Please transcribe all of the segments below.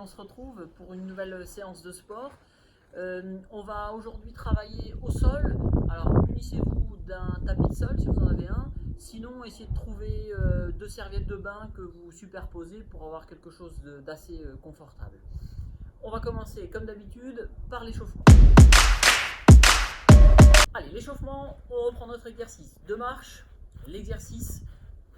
on se retrouve pour une nouvelle séance de sport. On va aujourd'hui travailler au sol. Alors munissez-vous d'un tapis de sol si vous en avez un. Sinon, essayez de trouver deux serviettes de bain que vous superposez pour avoir quelque chose d'assez confortable. On va commencer comme d'habitude par l'échauffement. Allez, l'échauffement, on reprend notre exercice de marche. L'exercice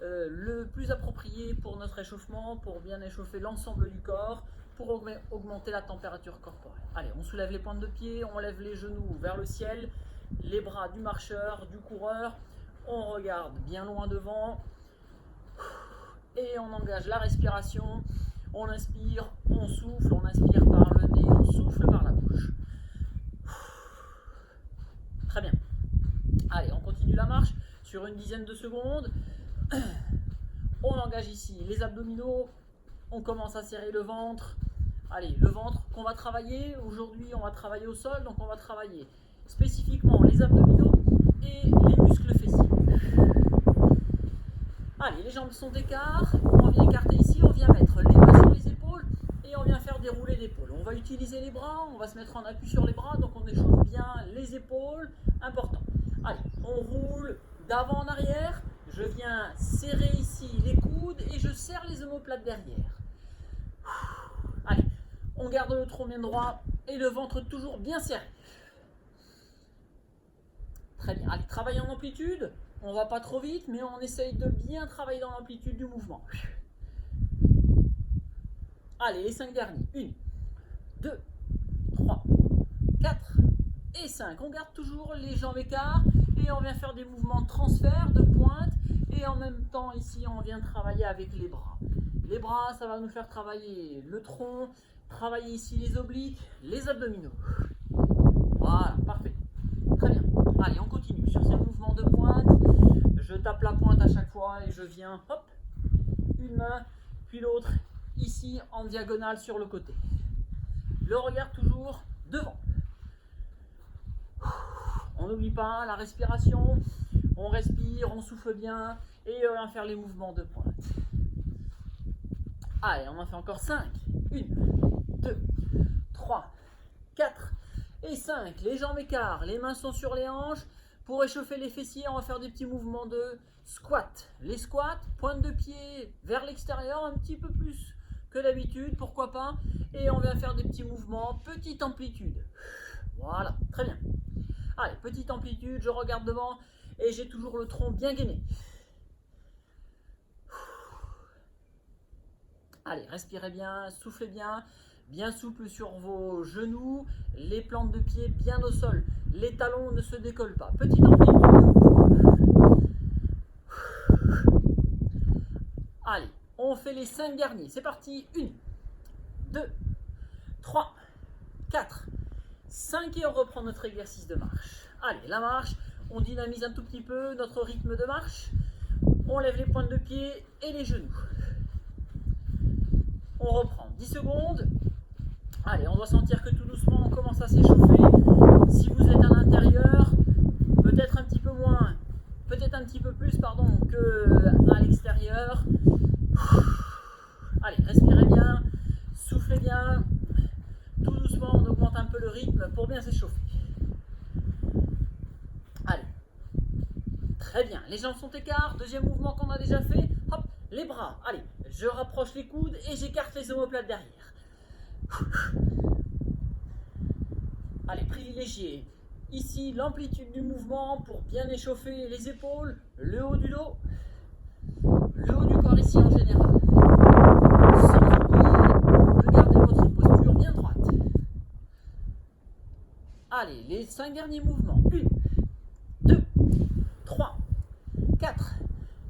le plus approprié pour notre échauffement, pour bien échauffer l'ensemble du corps, pour augmenter la température corporelle. Allez, on soulève les pointes de pied, on lève les genoux vers le ciel, les bras du marcheur, du coureur, on regarde bien loin devant et on engage la respiration. On inspire, on souffle, on inspire par le nez, on souffle par la bouche. Très bien. Allez, on continue la marche sur une dizaine de secondes. On engage ici les abdominaux, on commence à serrer le ventre. Allez, le ventre qu'on va travailler, aujourd'hui on va travailler au sol, donc on va travailler spécifiquement les abdominaux et les muscles fessiers. Allez, les jambes sont d'écart, on vient écarter ici, on vient mettre les mains sur les épaules et on vient faire dérouler l'épaule. On va utiliser les bras, on va se mettre en appui sur les bras, donc on échauffe bien les épaules, important. Allez, on roule d'avant en arrière, je viens serrer ici les coudes et je serre les omoplates derrière. Allez, on garde le tronc bien droit et le ventre toujours bien serré. Très bien, allez, travaille en amplitude, on va pas trop vite, mais on essaye de bien travailler dans l'amplitude du mouvement. Allez, les 5 derniers, 1, 2, 3, 4 et 5. On garde toujours les jambes écart et on vient faire des mouvements de transfert, de pointe, et en même temps ici on vient travailler avec les bras. Les bras, ça va nous faire travailler le tronc, travailler ici les obliques, les abdominaux. Voilà, parfait. Très bien. Allez, on continue sur ces mouvements de pointe. Je tape la pointe à chaque fois et je viens, hop, une main, puis l'autre, ici en diagonale sur le côté. Le regard toujours devant. On n'oublie pas la respiration, on respire, on souffle bien et on va faire les mouvements de pointe. Allez, on en fait encore 5. 1, 2, 3, 4 et 5. Les jambes écartent, les mains sont sur les hanches. Pour échauffer les fessiers, on va faire des petits mouvements de squat. Les squats, pointe de pied vers l'extérieur, un petit peu plus que d'habitude, pourquoi pas. Et on vient faire des petits mouvements, petite amplitude. Voilà, très bien. Allez, petite amplitude, je regarde devant et j'ai toujours le tronc bien gainé. Allez, respirez bien, soufflez bien, bien souple sur vos genoux, les plantes de pied bien au sol, les talons ne se décollent pas. Petite amplitude. Allez, on fait les 5 derniers. C'est parti. 1, 2, 3, 4, 5 et on reprend notre exercice de marche. Allez, la marche, on dynamise un tout petit peu notre rythme de marche. On lève les pointes de pied et les genoux. On reprend 10 secondes. Allez, on doit sentir que tout doucement on commence à s'échauffer. Si vous êtes à l'intérieur, peut-être un petit peu moins, peut-être un petit peu plus, pardon, qu'à l'extérieur. Allez, respirez bien, soufflez bien. Tout doucement, on augmente un peu le rythme pour bien s'échauffer. Allez, très bien. Les jambes sont écartes. Deuxième mouvement qu'on a déjà fait. Hop, les bras. Allez, je rapproche les coudes et j'écarte les omoplates derrière. Allez, privilégiez ici l'amplitude du mouvement pour bien échauffer les épaules, le haut du dos, le haut du corps ici en général. Sans oublier de garder votre posture bien droite. Allez, les 5 derniers mouvements. 1, 2, 3, 4.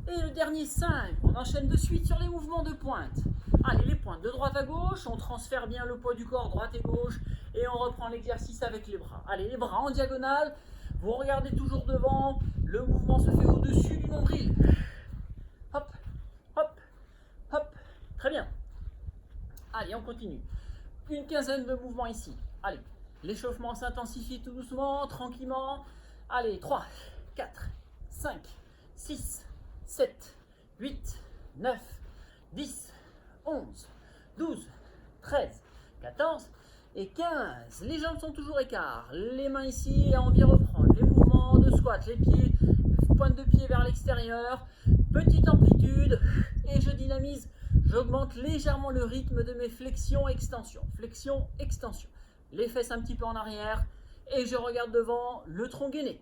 Et le dernier 5. On enchaîne de suite sur les mouvements de pointe. Allez, les pointes de droite à gauche. On transfère bien le poids du corps droite et gauche. Et on reprend l'exercice avec les bras. Allez, les bras en diagonale. Vous regardez toujours devant. Le mouvement se fait au-dessus du nombril. Hop, hop, hop. Très bien. Allez, on continue. Une quinzaine de mouvements ici. Allez, l'échauffement s'intensifie tout doucement, tranquillement. Allez, 3, 4, 5, 6, 7, 8, 9, 10, 11, 12, 13, 14 et 15. Les jambes sont toujours écart. Les mains ici, envie reprendre. Les mouvements de squat, les pieds, pointe de pied vers l'extérieur. Petite amplitude et je dynamise. J'augmente légèrement le rythme de mes flexions-extensions. Flexion-extension. Les fesses un petit peu en arrière et je regarde devant le tronc gainé.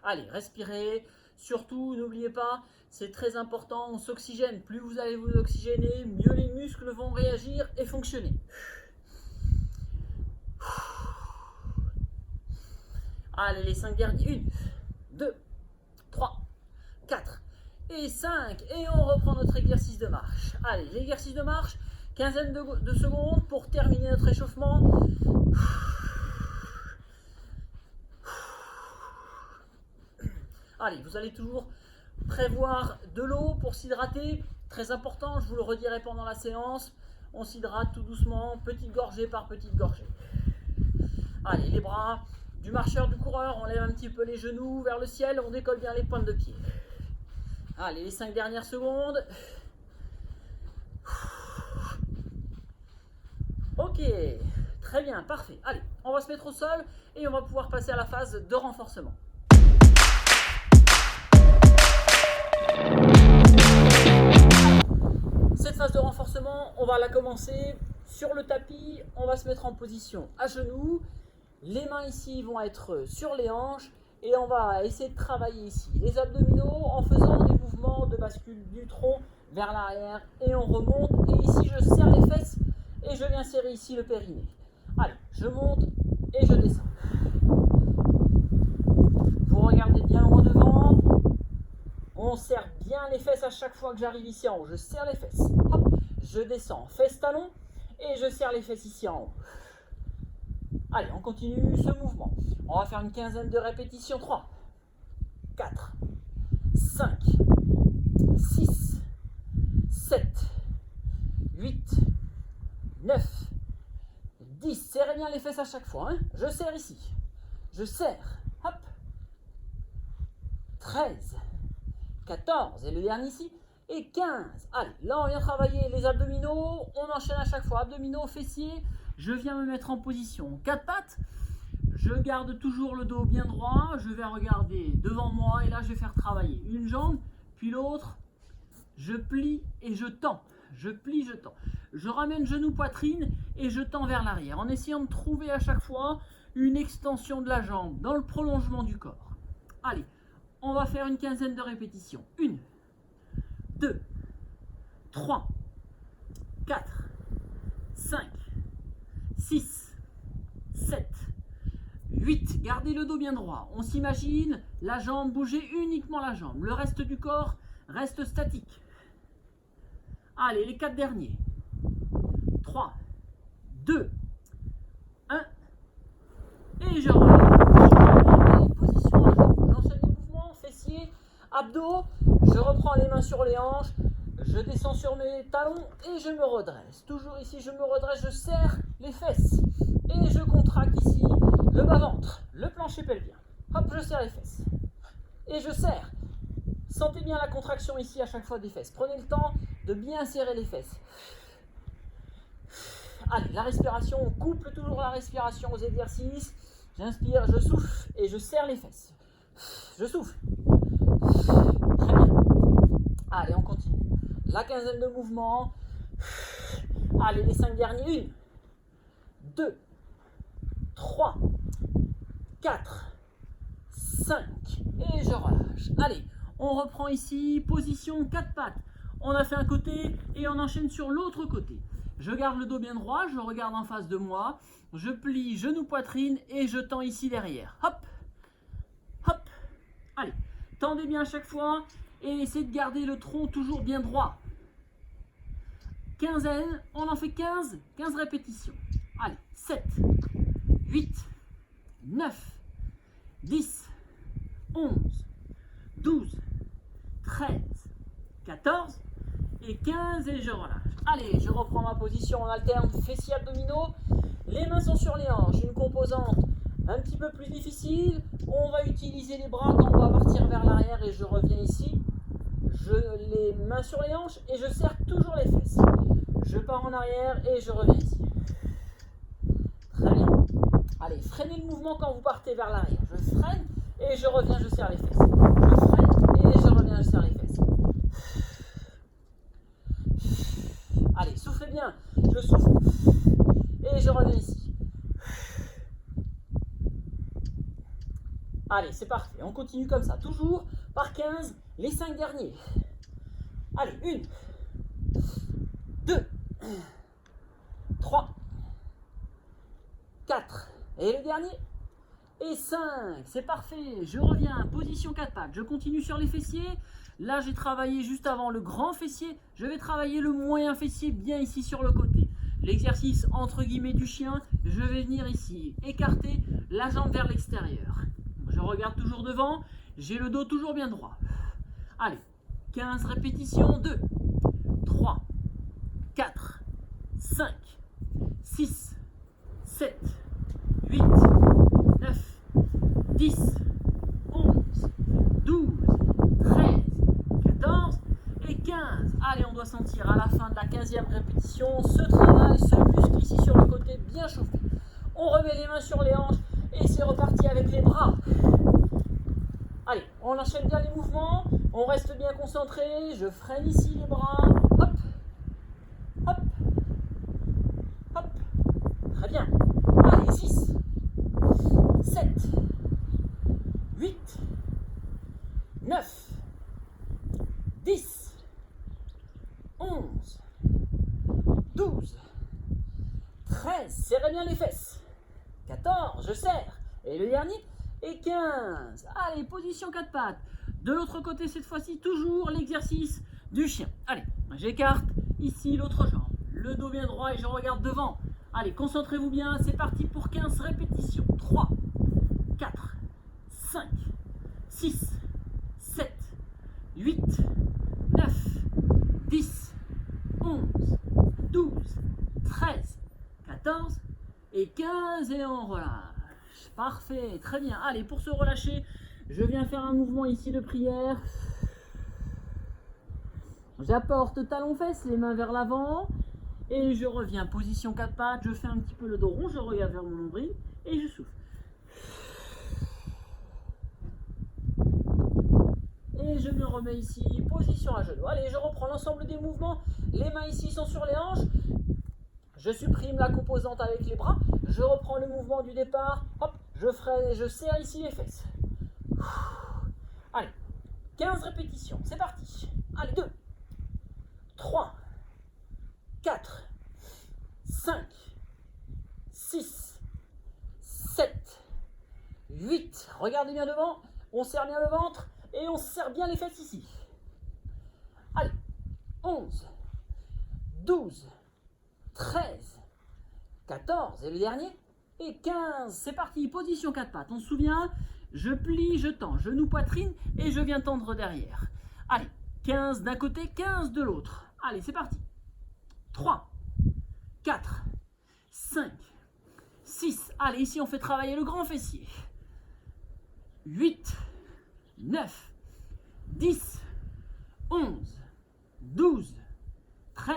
Allez, respirez. Surtout, n'oubliez pas, c'est très important, on s'oxygène. Plus vous allez vous oxygéner, mieux les muscles vont réagir et fonctionner. Allez, les 5 derniers. 1, 2, 3, 4 et 5. Et on reprend notre exercice de marche. Allez, l'exercice de marche, quinzaine de secondes pour terminer notre échauffement. Allez, vous allez toujours prévoir de l'eau pour s'hydrater. Très important, je vous le redirai pendant la séance. On s'hydrate tout doucement, petite gorgée par petite gorgée. Allez, les bras du marcheur, du coureur, on lève un petit peu les genoux vers le ciel, on décolle bien les pointes de pied. Allez, les 5 dernières secondes. Ok, très bien, parfait. Allez, on va se mettre au sol et on va pouvoir passer à la phase de renforcement. Cette phase de renforcement, on va la commencer sur le tapis. On va se mettre en position à genoux. Les mains ici vont être sur les hanches et on va essayer de travailler ici les abdominaux en faisant des mouvements de bascule du tronc vers l'arrière et on remonte. Et ici, je serre les fesses et je viens serrer ici le périnée. Allez, je monte et je descends. Vous regardez bien loin devant. On serre bien les fesses à chaque fois que j'arrive ici en haut. Je serre les fesses. Hop, je descends, fesses talons et je serre les fesses ici en haut. Allez, on continue ce mouvement. On va faire une quinzaine de répétitions. 3, 4, 5, 6, 7, 8, 9, 10. Serrez bien les fesses à chaque fois. Hein. Je serre ici. Je serre. Hop. 13. 14, et le dernier ici, et 15. Allez, là on vient travailler les abdominaux, on enchaîne à chaque fois, abdominaux, fessiers, je viens me mettre en position 4 pattes, je garde toujours le dos bien droit, je vais regarder devant moi, et là je vais faire travailler une jambe, puis l'autre, je plie et je tends, je plie, je tends. Je ramène genou, poitrine, et je tends vers l'arrière, en essayant de trouver à chaque fois une extension de la jambe, dans le prolongement du corps. Allez, on va faire une quinzaine de répétitions. 1, 2, 3, 4, 5, 6, 7, 8. Gardez le dos bien droit. On s'imagine la jambe bouger, uniquement la jambe. Le reste du corps reste statique. Allez, les 4 derniers. 3, 2, 1. Et je relève. Position à genoux. J'enchaîne les mouvements, fessiers, abdos. Je reprends les mains sur les hanches. Je descends sur mes talons et je me redresse. Toujours ici, je me redresse, je serre les fesses. Et je contracte ici le bas-ventre, le plancher pelvien. Hop, je serre les fesses. Et je serre. Sentez bien la contraction ici à chaque fois des fesses. Prenez le temps de bien serrer les fesses. Allez, la respiration, on couple toujours la respiration aux exercices. J'inspire, je souffle et je serre les fesses. Je souffle. Très bien. Allez, on continue. La quinzaine de mouvements. Allez, les 5 derniers. 1, 2, 3, 4, 5. Et je relâche. Allez, on reprend ici, position 4 pattes. On a fait un côté et on enchaîne sur l'autre côté. Je garde le dos bien droit, je regarde en face de moi. Je plie genou, poitrine et je tends ici derrière. Hop, hop. Allez, tendez bien à chaque fois et essayez de garder le tronc toujours bien droit. Quinzaine, on en fait 15 répétitions. Allez, 7, 8, 9, 10, 11, 12, 13, 14 et 15 et je relâche. Allez, je reprends ma position, on alterne fessiers abdominaux. Les mains sont sur les hanches, une composante un petit peu plus difficile. On va utiliser les bras quand on va partir vers l'arrière et je reviens ici. Les mains sur les hanches et je serre toujours les fesses. je pars en arrière et je reviens ici. Très bien. Allez, freinez le mouvement quand vous partez vers l'arrière. Je freine et je reviens, je serre les fesses. Je freine et je reviens, je serre les fesses. Allez, soufflez bien. Je souffle et je reviens ici. Allez, c'est parfait. On continue comme ça. Toujours par 15, les 5 derniers. Allez, 1, 2, 3, 4. Et le dernier. Et 5. C'est parfait. Je reviens. Position 4 pattes. Je continue sur les fessiers. Là, j'ai travaillé juste avant le grand fessier. Je vais travailler le moyen fessier bien ici sur le côté. L'exercice entre guillemets du chien. Je vais venir ici écarter la jambe vers l'extérieur. Je regarde toujours devant. J'ai le dos toujours bien droit. Allez. 15 répétitions. 2, 3, 4, 5, 6, 7, 8, 9, 10, 11, 12, 13, 14 et 15. Allez, on doit sentir à la fin de la 15e répétition ce travail, ce muscle ici sur le côté bien chauffé. On remet les mains sur les hanches et c'est reparti avec les bras. Allez, on enchaîne bien les mouvements, on reste bien concentré, je freine ici les bras, hop, hop, hop, très bien. Allez, 6, 7, 8, 9, 10, 11, 12, 13, serrez bien les fesses, 14, je serre, et le dernier, et 15. Allez, position 4 pattes. De l'autre côté, cette fois-ci, toujours l'exercice du chien. Allez, j'écarte ici l'autre jambe. Le dos bien droit et je regarde devant. Allez, concentrez-vous bien. C'est parti pour 15 répétitions. 3, 4, 5, 6, 7, 8, 9, 10, 11, 12, 13, 14 et 15. Et on relâche. Parfait, très bien. Allez, pour se relâcher, je viens faire un mouvement ici de prière. J'apporte talons-fesses, les mains vers l'avant. Et je reviens, position 4 pattes. Je fais un petit peu le dos rond, je regarde vers mon nombril et je souffle. Et je me remets ici, position à genoux. Allez, je reprends l'ensemble des mouvements. Les mains ici sont sur les hanches. Je supprime la composante avec les bras. Je reprends le mouvement du départ. Hop, je freine et je serre ici les fesses. Allez, 15 répétitions. C'est parti. Allez, 2, 3, 4, 5, 6, 7, 8. Regardez bien devant. On serre bien le ventre et on serre bien les fesses ici. Allez, 11, 12, 13, 14 et le dernier et 15. C'est parti, position 4 pattes. On se souvient, je plie, je tends, genou, poitrine et je viens tendre derrière. Allez, 15 d'un côté, 15 de l'autre. Allez, c'est parti. 3, 4, 5, 6. Allez, ici on fait travailler le grand fessier. 8, 9, 10, 11, 12, 13,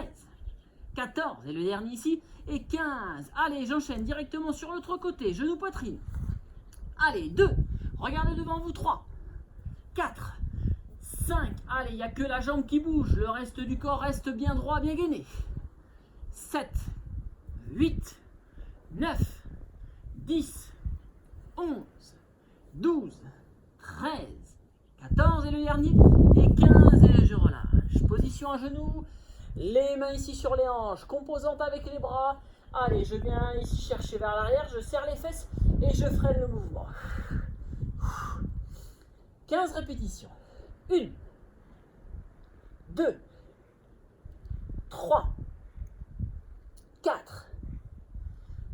14, et le dernier ici, et 15. Allez, j'enchaîne directement sur l'autre côté, genou poitrine. Allez, 2, regardez devant vous, 3, 4, 5, allez, il n'y a que la jambe qui bouge, le reste du corps reste bien droit, bien gainé. 7, 8, 9, 10, 11, 12, 13, 14, et le dernier, et 15, et je relâche. Position à genoux. Les mains ici sur les hanches, composante avec les bras. Allez, je viens ici chercher vers l'arrière, je serre les fesses et je freine le mouvement. 15 répétitions. 1, 2, 3, 4,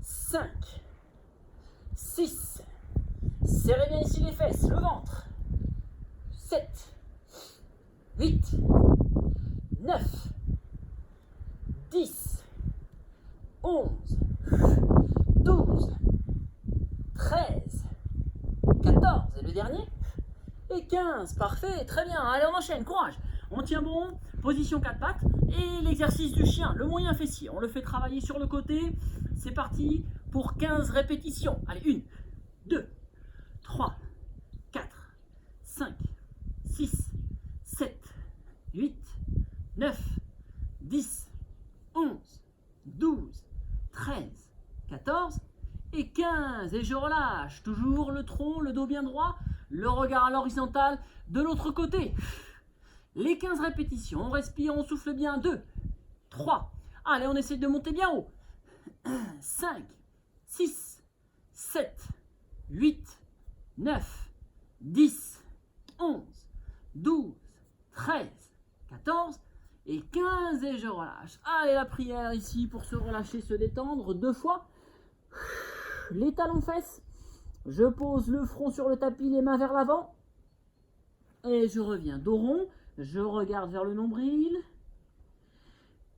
5, 6. Serrez bien ici les fesses, le ventre. 7, 8, 9, 10, 11, 12, 13, 14, et le dernier, et 15. Parfait, très bien. Allez, on enchaîne, courage. On tient bon, position 4 pattes, et l'exercice du chien, le moyen fessier. On le fait travailler sur le côté. C'est parti pour 15 répétitions. Allez, 1, 2, 3, 4, 5, 6, 7, 8, 9, 10, 11, 12, 13, 14 et 15. Et je relâche. Toujours le tronc, le dos bien droit, le regard à l'horizontale de l'autre côté. Les 15 répétitions. On respire, on souffle bien. 2, 3. Allez, on essaie de monter bien haut. 5, 6, 7, 8, 9, 10, 11, 12, 13, 14 et 15 et je relâche. Allez, la prière ici pour se relâcher, se détendre 2 fois. Les talons fesses. Je pose le front sur le tapis, les mains vers l'avant. Et je reviens dos rond. Je regarde vers le nombril.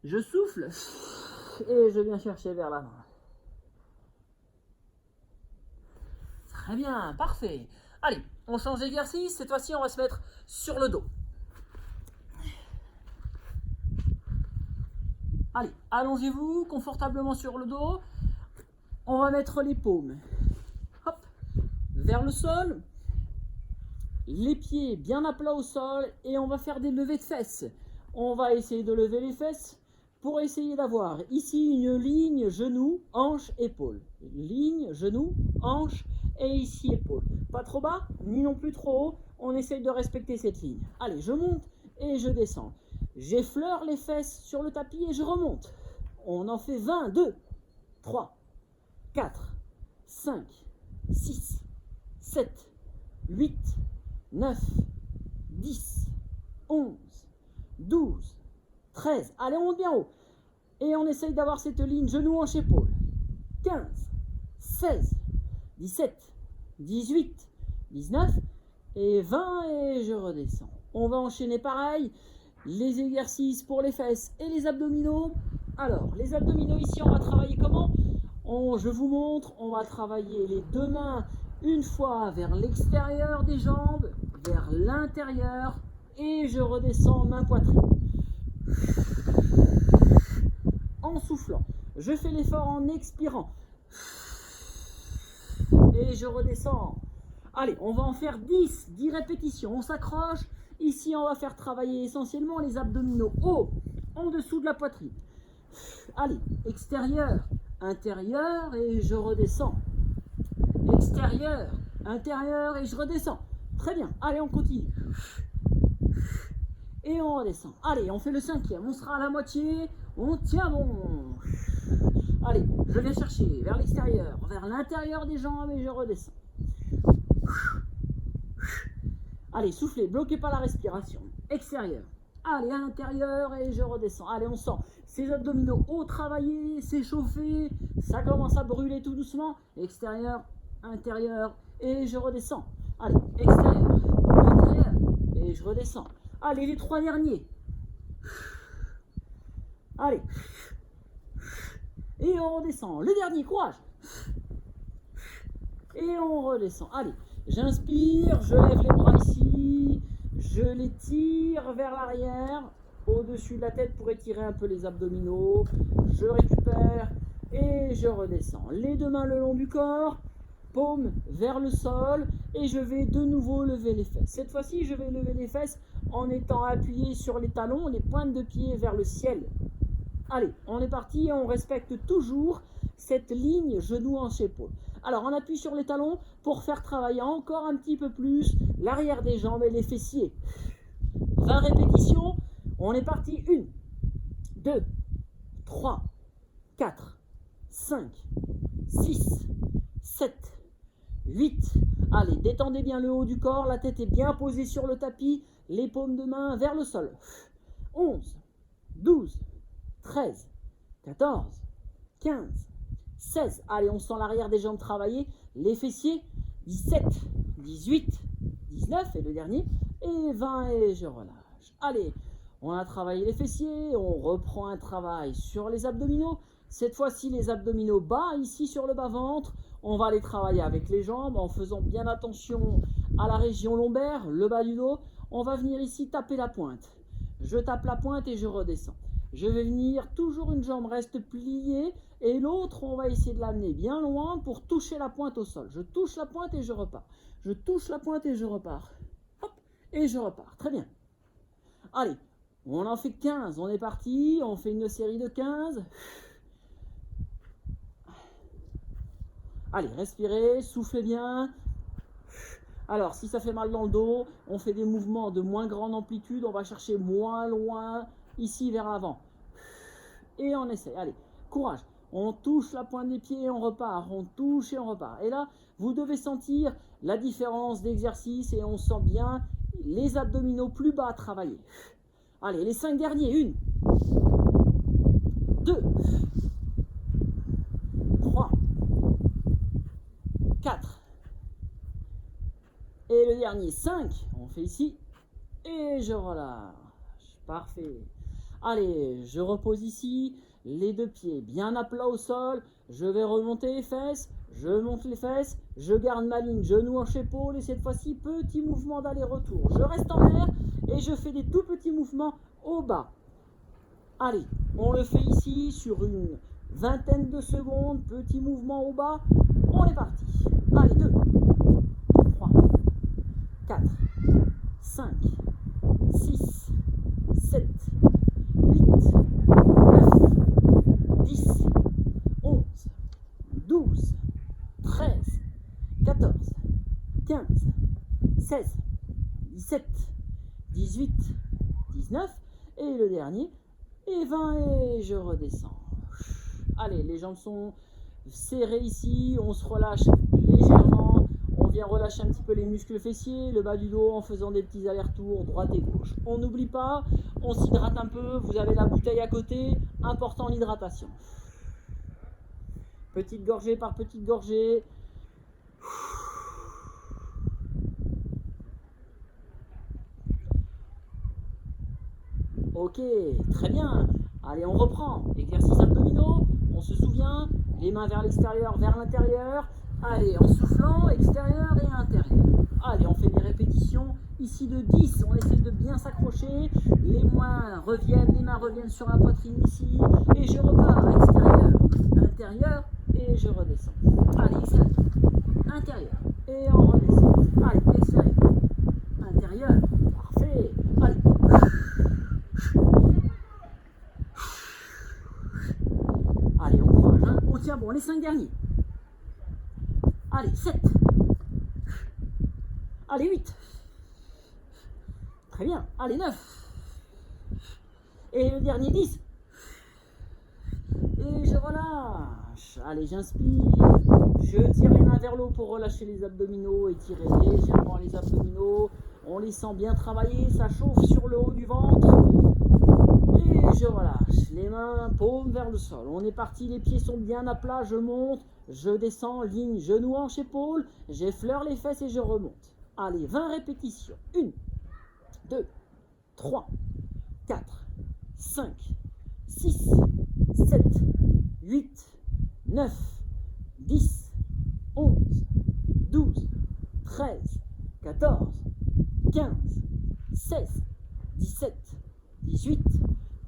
Je souffle. Et je viens chercher vers l'avant. Très bien, parfait. Allez, on change d'exercice. Cette fois-ci, on va se mettre sur le dos. Allez, allongez-vous confortablement sur le dos. On va mettre les paumes hop, vers le sol. Les pieds bien à plat au sol. Et on va faire des levées de fesses. On va essayer de lever les fesses pour essayer d'avoir ici une ligne genou, hanche, épaule. Ligne, genou, hanche et ici épaule. Pas trop bas, ni non plus trop haut. On essaye de respecter cette ligne. Allez, je monte et je descends. J'effleure les fesses sur le tapis et je remonte. On en fait 20, 2, 3, 4, 5, 6, 7, 8, 9, 10, 11, 12, 13. Allez, on monte bien haut. Et on essaye d'avoir cette ligne genou, hanche, épaule. 15, 16, 17, 18, 19 et 20 et je redescends. On va enchaîner pareil. Les exercices pour les fesses et les abdominaux. Alors, les abdominaux ici, on va travailler comment? Je vous montre, on va travailler les deux mains une fois vers l'extérieur des jambes, vers l'intérieur et je redescends main poitrine. En soufflant, je fais l'effort en expirant et je redescends. Allez, on va en faire 10 répétitions. On s'accroche. Ici, on va faire travailler essentiellement les abdominaux hauts, en dessous de la poitrine. Allez, extérieur, intérieur et je redescends. Extérieur, intérieur et je redescends. Très bien, allez, on continue. Et on redescend. Allez, on fait le 5e. On sera à la moitié. On tient bon. Allez, je viens chercher vers l'extérieur, vers l'intérieur des jambes et je redescends. Allez, soufflez, bloquez pas la respiration. Extérieur. Allez, à l'intérieur et je redescends. Allez, on sent ces abdominaux hauts travaillés, s'échauffer. Ça commence à brûler tout doucement. Extérieur, intérieur et je redescends. Allez, extérieur, intérieur et je redescends. Allez, les 3 derniers. Allez. Et on redescend. Le dernier, courage. Et on redescend. Allez. J'inspire, je lève les bras ici, je les tire vers l'arrière, au-dessus de la tête pour étirer un peu les abdominaux, je récupère et je redescends. Les deux mains le long du corps, paume vers le sol et je vais de nouveau lever les fesses. Cette fois-ci, je vais lever les fesses en étant appuyé sur les talons, les pointes de pied vers le ciel. Allez, on est parti et on respecte toujours cette ligne genou hanche épaule. Alors, on appuie sur les talons pour faire travailler encore un petit peu plus l'arrière des jambes et les fessiers. 20 répétitions, on est parti. 1, 2, 3, 4, 5, 6, 7, 8. Allez, détendez bien le haut du corps, la tête est bien posée sur le tapis, les paumes de main vers le sol. 11, 12, 13, 14, 15, 16. Allez, on sent l'arrière des jambes travailler. Les fessiers. 17, 18, 19 et le dernier. Et 20 et je relâche. Allez, on a travaillé les fessiers. On reprend un travail sur les abdominaux. Cette fois-ci, les abdominaux bas, ici sur le bas-ventre. On va les travailler avec les jambes en faisant bien attention à la région lombaire, le bas du dos. On va venir ici taper la pointe. je tape la pointe et je redescends. Je vais venir, toujours une jambe reste pliée et l'autre, on va essayer de l'amener bien loin pour toucher la pointe au sol. Je touche la pointe et je repars. Je touche la pointe et je repars. Hop, et je repars. Très bien. Allez, on en fait 15. On est parti. On fait une série de 15. Allez, respirez, soufflez bien. Alors, si ça fait mal dans le dos, on fait des mouvements de moins grande amplitude. On va chercher moins loin, ici vers l'avant. Et on essaie. Allez, courage. On touche la pointe des pieds et on repart. On touche et on repart. Et là, vous devez sentir la différence d'exercice et on sent bien les abdominaux plus bas travailler. Allez, les 5 derniers. 1, 2, 3, 4. Et le dernier, 5. On fait ici. Et je relâche. Parfait. Allez, je repose ici. Les deux pieds bien à plat au sol. Je vais remonter les fesses. Je monte les fesses. Je garde ma ligne genou hanche épaule. Et cette fois-ci, petit mouvement d'aller-retour. Je reste en l'air et je fais des tout petits mouvements au bas. Allez, on le fait ici sur une vingtaine de secondes. Petit mouvement au bas. On est parti. Allez, 2, 3, 4, 5, 6, 7, 8, 9, 10, 11, 12, 13, 14, 15, 16, 17, 18, 19, et le dernier, et 20, et je redescends. Allez, les jambes sont serrées ici, on se relâche légèrement, on vient relâcher un petit peu les muscles fessiers, le bas du dos en faisant des petits allers-retours droite et gauche. On n'oublie pas, on s'hydrate un peu, vous avez la bouteille à côté, important l'hydratation. Petite gorgée par petite gorgée. Ok, très bien. Allez, on reprend. Exercice abdominaux, on se souvient, les mains vers l'extérieur, vers l'intérieur. Allez, en soufflant, extérieur et intérieur. Allez, on fait des répétitions ici de 10. On essaie de bien s'accrocher. Les mains reviennent sur la poitrine ici. Et je repars, extérieur, intérieur, et je redescends. Allez, extérieur, intérieur, et on redescend. Allez, extérieur, intérieur, parfait. Allez. Allez, on courage, hein. On tient bon, les 5 derniers. Allez, 7. Allez, 8. Très bien. Allez, 9. Et le dernier, 10. Et je relâche. Allez, j'inspire. Je tire les mains vers l'eau pour relâcher les abdominaux. Étirer légèrement les abdominaux. On les sent bien travailler. Ça chauffe sur le haut du ventre. Et je relâche. Les mains, paumes vers le sol. On est parti. Les pieds sont bien à plat. Je monte. Je descends. Ligne genou hanche épaule. J'effleure les fesses et je remonte. Allez, 20 répétitions. 1, 2, 3, 4, 5, 6, 7, 8, 9, 10, 11, 12, 13, 14, 15, 16, 17, 18,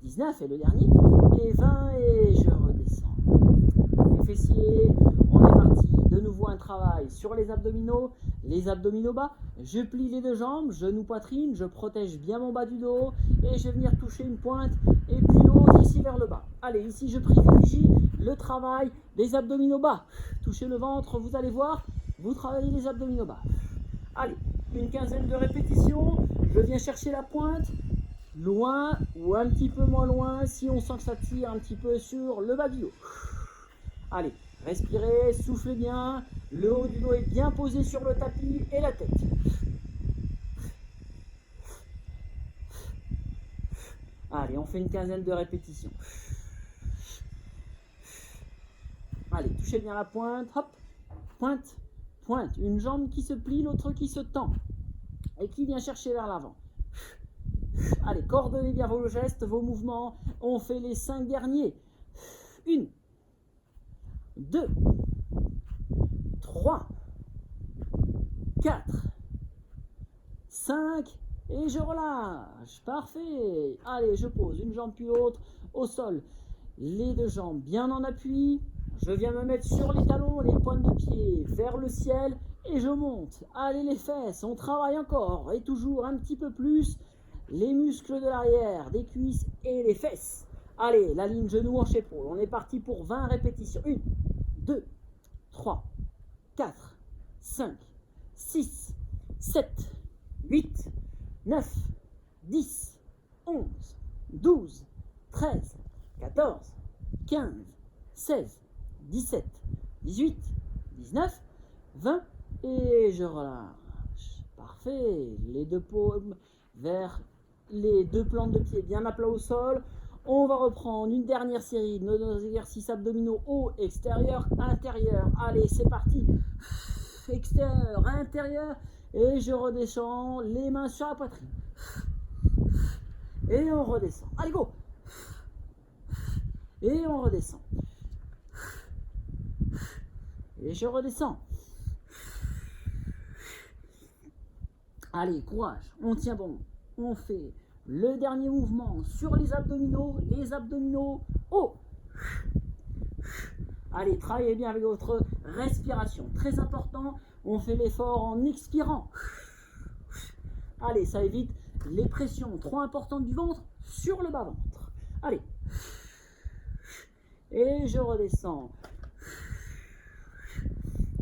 19 et le dernier, et 20 et je redescends. Les fessiers, on est parti. De nouveau un travail sur les abdominaux bas. Je plie les deux jambes, genou poitrine, je protège bien mon bas du dos et je vais venir toucher une pointe et puis l'autre ici vers le bas. Allez, ici je privilégie le travail des abdominaux bas. Touchez le ventre, vous allez voir, vous travaillez les abdominaux bas. Allez, une quinzaine de répétitions, je viens chercher la pointe, loin ou un petit peu moins loin si on sent que ça tire un petit peu sur le bas du dos. Allez, respirez, soufflez bien, le haut du dos est bien posé sur le tapis et la tête. Allez, on fait une quinzaine de répétitions. Allez, touchez bien la pointe, hop, pointe, pointe. Une jambe qui se plie, l'autre qui se tend et qui vient chercher vers l'avant. Allez, coordonnez bien vos gestes, vos mouvements. On fait les 5 derniers. 1, 2, 3, 4, 5 et je relâche. Parfait. Allez, je pose une jambe puis l'autre au sol. Les deux jambes bien en appui. Je viens me mettre sur les talons, les pointes de pied vers le ciel et je monte. Allez les fesses, on travaille encore et toujours un petit peu plus les muscles de l'arrière, des cuisses et les fesses. Allez, la ligne genou-hanche-épaule. On est parti pour 20 répétitions. 1, 2, 3, 4, 5, 6, 7, 8, 9, 10, 11, 12, 13, 14, 15, 16, 17, 18, 19, 20 et je relâche. Parfait. Les deux paumes vers les deux plantes de pied bien à plat au sol. On va reprendre une dernière série de nos exercices abdominaux haut, extérieur, intérieur. Allez, c'est parti. Extérieur, intérieur. Et je redescends les mains sur la poitrine. Et on redescend. Allez, go. Et on redescend. Et je redescends. Allez, courage. On tient bon. On fait le dernier mouvement sur les abdominaux hauts. Allez, travaillez bien avec votre respiration. Très important, on fait l'effort en expirant. Allez, ça évite les pressions trop importantes du ventre sur le bas-ventre. Allez. Et je redescends.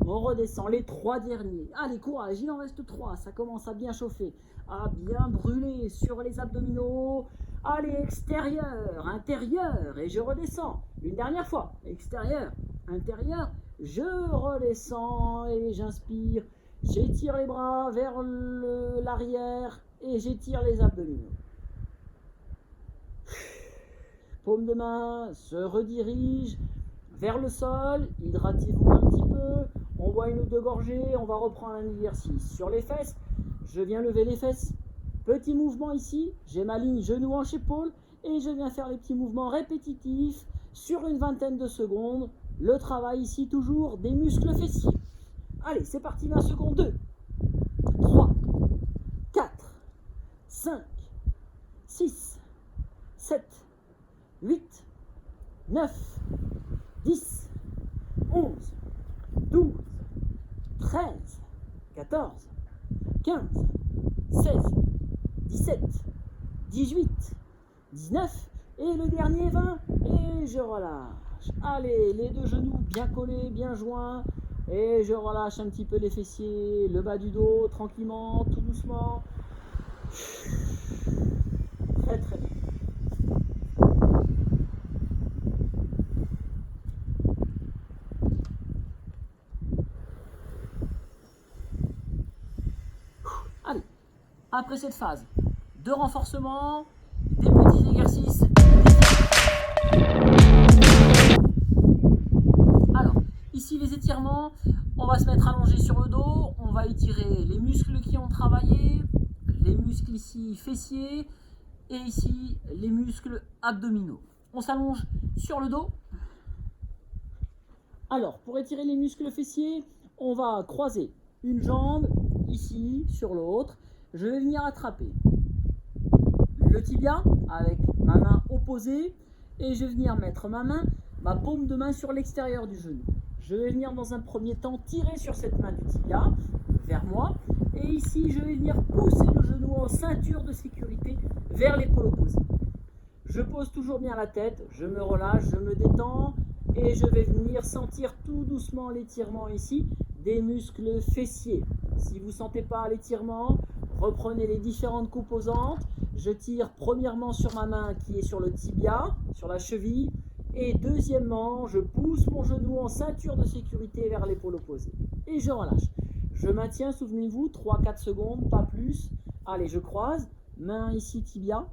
On redescend les 3 derniers. Allez, courage, il en reste 3. Ça commence à bien chauffer, à bien brûler sur les abdominaux. Allez, extérieur, intérieur. Et je redescends. Une dernière fois. Extérieur, intérieur. Je redescends et j'inspire. J'étire les bras vers l'arrière et j'étire les abdominaux. Paume de main se redirige vers le sol. Hydratez-vous un petit peu. On boit une ou deux gorgées, on va reprendre un exercice sur les fesses. Je viens lever les fesses. Petit mouvement ici, j'ai ma ligne genou hanche épaule et je viens faire les petits mouvements répétitifs sur une vingtaine de secondes. Le travail ici toujours des muscles fessiers. Allez, c'est parti, 20 secondes. 2, 3, 4, 5, 6, 7, 8, 9, 10, 11, 12, 13, 14, 15, 16, 17, 18, 19 et le dernier 20 et je relâche. Allez, les deux genoux bien collés, bien joints et je relâche un petit peu les fessiers, le bas du dos tranquillement, tout doucement. Très très bien. Allez, après cette phase de renforcement, des petits exercices. Alors, ici les étirements, on va se mettre allongé sur le dos, on va étirer les muscles qui ont travaillé, les muscles ici fessiers et ici les muscles abdominaux. On s'allonge sur le dos. Alors, pour étirer les muscles fessiers, on va croiser une jambe ici sur l'autre. Je vais venir attraper le tibia avec ma main opposée et je vais venir mettre ma paume de main sur l'extérieur du genou. Je vais venir dans un premier temps tirer sur cette main du tibia vers moi et ici je vais venir pousser le genou en ceinture de sécurité vers l'épaule opposée. Je pose toujours bien la tête, je me relâche, je me détends et je vais venir sentir tout doucement l'étirement ici des muscles fessiers. Si vous ne sentez pas l'étirement, reprenez les différentes composantes. Je tire premièrement sur ma main qui est sur le tibia, sur la cheville. Et deuxièmement, je pousse mon genou en ceinture de sécurité vers l'épaule opposée. Et je relâche. Je maintiens, souvenez-vous, 3-4 secondes, pas plus. Allez, je croise. Main ici, tibia.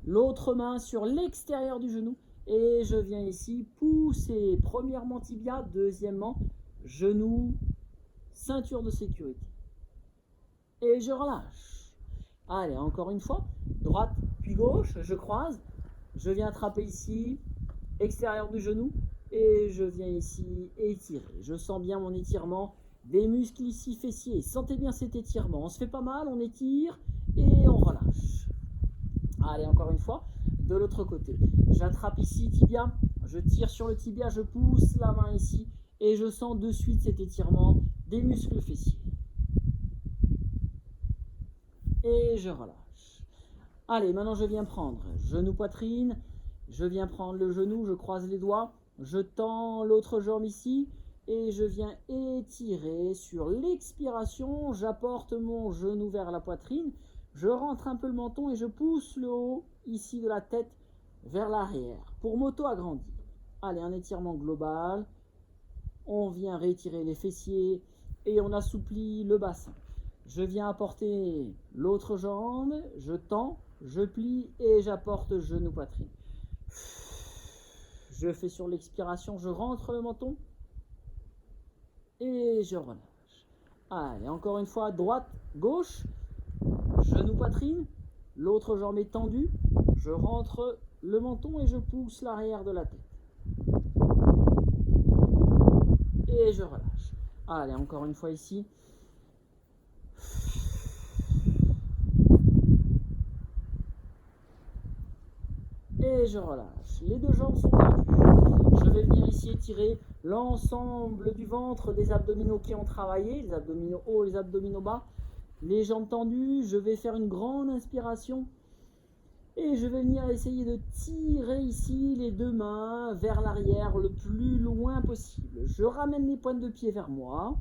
L'autre main sur l'extérieur du genou. Et je viens ici pousser. Premièrement tibia, deuxièmement genou, ceinture de sécurité. Et je relâche. Allez, encore une fois. Droite puis gauche, je croise. Je viens attraper ici, extérieur du genou. Et je viens ici étirer. Je sens bien mon étirement des muscles ici fessiers. Sentez bien cet étirement. On se fait pas mal, on étire et on relâche. Allez, encore une fois, de l'autre côté. J'attrape ici tibia, je tire sur le tibia, je pousse la main ici et je sens de suite cet étirement des muscles fessiers. Et je relâche. Allez, maintenant je viens prendre genou poitrine, je viens prendre le genou, je croise les doigts, je tends l'autre jambe ici et je viens étirer sur l'expiration, j'apporte mon genou vers la poitrine, je rentre un peu le menton et je pousse le haut ici de la tête vers l'arrière pour m'auto-agrandir. Allez, un étirement global, on vient réétirer les fessiers et on assouplit le bassin. Je viens apporter l'autre jambe, je tends, je plie et j'apporte genou poitrine. Je fais sur l'expiration, je rentre le menton et je relâche. Allez, encore une fois, droite, gauche, genou poitrine, l'autre jambe est tendue, je rentre le menton et je pousse l'arrière de la tête. Et je relâche. Allez, encore une fois ici. Et je relâche. Les deux jambes sont tendues. Je vais venir ici étirer l'ensemble du ventre, des abdominaux qui ont travaillé, les abdominaux hauts, les abdominaux bas. Les jambes tendues, je vais faire une grande inspiration. Et je vais venir essayer de tirer ici les deux mains vers l'arrière le plus loin possible. Je ramène les pointes de pied vers moi.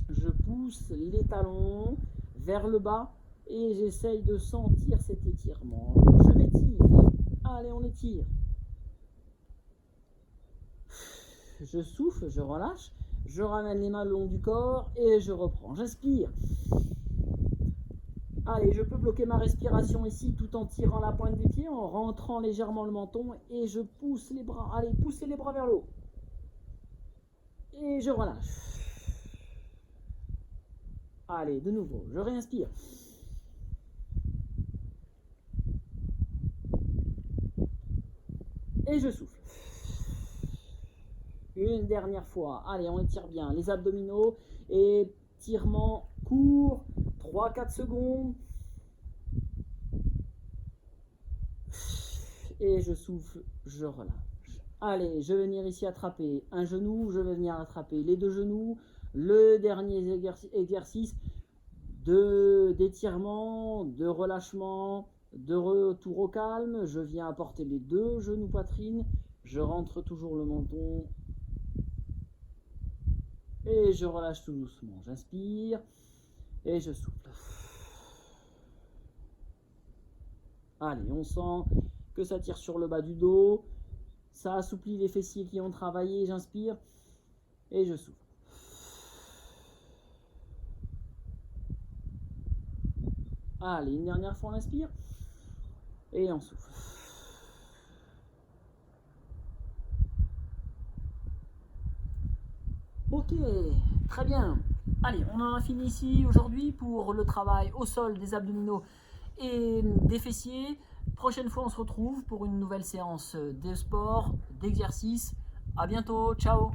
Je pousse les talons vers le bas et j'essaye de sentir cet étirement. Je m'étire. Allez, on étire. Je souffle, je relâche. Je ramène les mains le long du corps et je reprends. J'inspire. Allez, je peux bloquer ma respiration ici tout en tirant la pointe des pieds, en rentrant légèrement le menton et je pousse les bras. Allez, poussez les bras vers le haut. Et je relâche. Allez, de nouveau, je réinspire. Et je souffle. Une dernière fois. Allez, on étire bien les abdominaux. Étirement court. 3-4 secondes. Et je souffle, je relâche. Allez, je vais venir ici attraper un genou. Je vais venir attraper les deux genoux. Le dernier exercice d'étirement, de relâchement, de retour au calme. Je viens apporter les deux genoux poitrine. Je rentre toujours le menton. Et je relâche tout doucement. J'inspire et je souffle. Allez, on sent que ça tire sur le bas du dos. Ça assouplit les fessiers qui ont travaillé. J'inspire et je souffle. Allez, une dernière fois, on inspire et on souffle. Ok, très bien. Allez, on en a fini ici aujourd'hui pour le travail au sol des abdominaux et des fessiers. Prochaine fois, on se retrouve pour une nouvelle séance de sport, d'exercice. À bientôt, ciao.